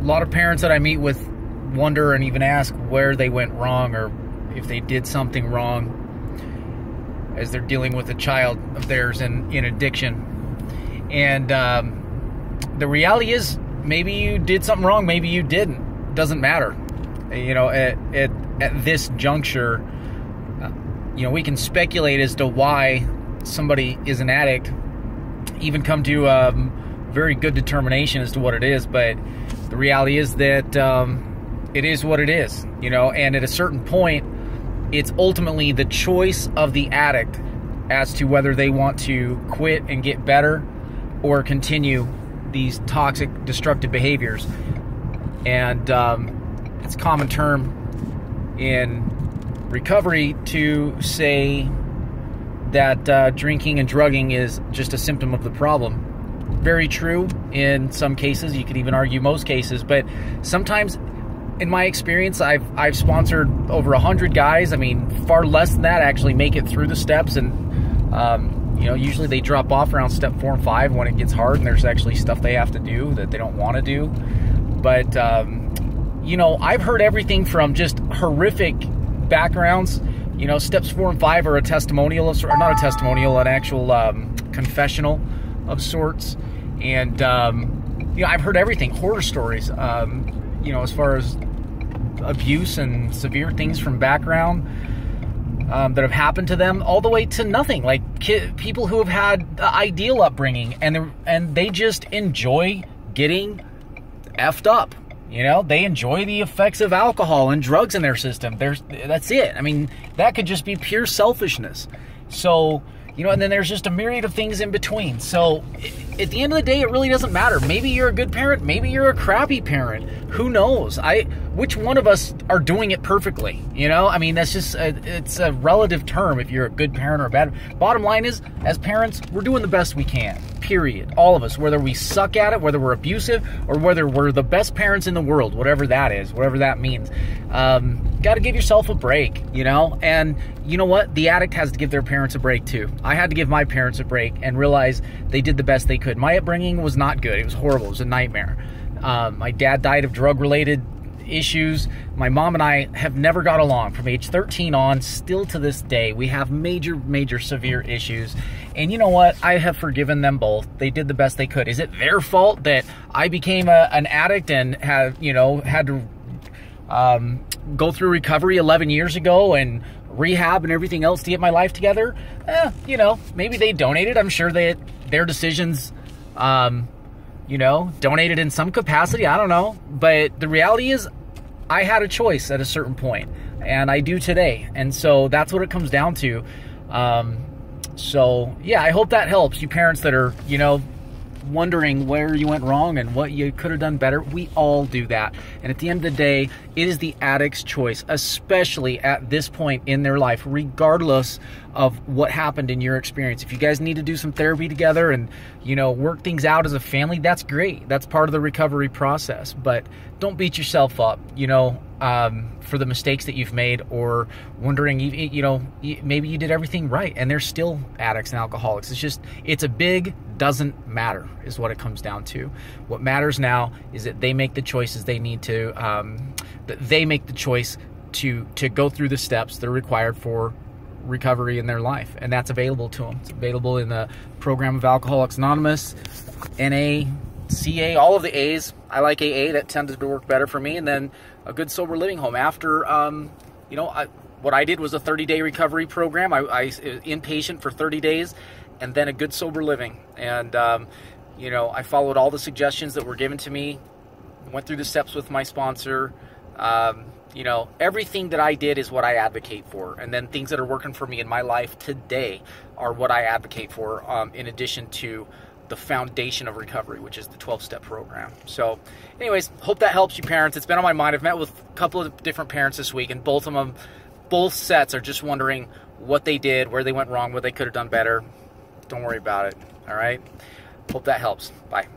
lot of parents that I meet with wonder and even ask where they went wrong or if they did something wrong as they're dealing with a child of theirs in addiction. And the reality is, maybe you did something wrong, maybe you didn't. Doesn't matter. You know, at this juncture, you know, we can speculate as to why somebody is an addict, even come to very good determination as to what it is, but the reality is that it is what it is, you know, and at a certain point, it's ultimately the choice of the addict as to whether they want to quit and get better or continue these toxic, destructive behaviors. And it's a common term in recovery to say that drinking and drugging is just a symptom of the problem. Very true in some cases. You could even argue most cases, but sometimes, in my experience, I've sponsored over 100 guys. I mean, far less than that actually make it through the steps, and you know, usually they drop off around step 4 and 5 when it gets hard, and there's actually stuff they have to do that they don't want to do. But you know, I've heard everything from just horrific backgrounds. You know, steps 4 and 5 are a testimonial of, or not a testimonial, an actual confessional of sorts. And you know, I've heard everything, horror stories. You know, as far as abuse and severe things from background that have happened to them, all the way to nothing, like people who have had the ideal upbringing and they just enjoy getting effed up. You know, they enjoy the effects of alcohol and drugs in their system. That's it. I mean, that could just be pure selfishness. So, you know, and then there's just a myriad of things in between. So at the end of the day, it really doesn't matter. Maybe you're a good parent. Maybe you're a crappy parent. Who knows? Which one of us are doing it perfectly? You know, I mean, that's just, it's a relative term if you're a good parent or a bad. Bottom line is, as parents, we're doing the best we can. Period. All of us, whether we suck at it, whether we're abusive, or whether we're the best parents in the world, whatever that is, whatever that means. Got to give yourself a break, you know? And you know what? The addict has to give their parents a break too. I had to give my parents a break and realize they did the best they could. My upbringing was not good. It was horrible. It was a nightmare. My dad died of drug-related issues. My mom and I have never got along from age 13 on. Still to this day, we have major severe issues. And you know what? I have forgiven them both. They did the best they could. Is it their fault that I became an addict and had to go through recovery 11 years ago and rehab and everything else to get my life together? You know, maybe they donated. I'm sure that their decisions, you know, donated in some capacity. I don't know. But the reality is, I had a choice at a certain point, and I do today. And so that's what it comes down to. So yeah, I hope that helps you parents that are, you know, wondering where you went wrong and what you could have done better. We all do that. And at the end of the day, it is the addict's choice, especially at this point in their life, regardless of what happened in your experience. If you guys need to do some therapy together and, you know, work things out as a family, that's great. That's part of the recovery process. But don't beat yourself up, you know, for the mistakes that you've made, or wondering, you know, maybe you did everything right and they're still addicts and alcoholics. It's just, it's a big doesn't matter is what it comes down to. What matters now is that they make the choices they need to, that they make the choice to go through the steps that are required for recovery in their life, and that's available to them. It's available in the program of Alcoholics Anonymous, NA, CA, all of the A's. I like AA. That tended to work better for me. And then a good sober living home. After, you know, what I did was a 30-day recovery program. I inpatient for 30 days, and then a good sober living. And, you know, I followed all the suggestions that were given to me, went through the steps with my sponsor. You know, everything that I did is what I advocate for. And then things that are working for me in my life today are what I advocate for, in addition to the foundation of recovery, which is the 12-step program. So anyways, hope that helps you parents. It's been on my mind. I've met with a couple of different parents this week, and both of them, both sets are just wondering what they did, where they went wrong, what they could have done better. Don't worry about it. All right. Hope that helps. Bye.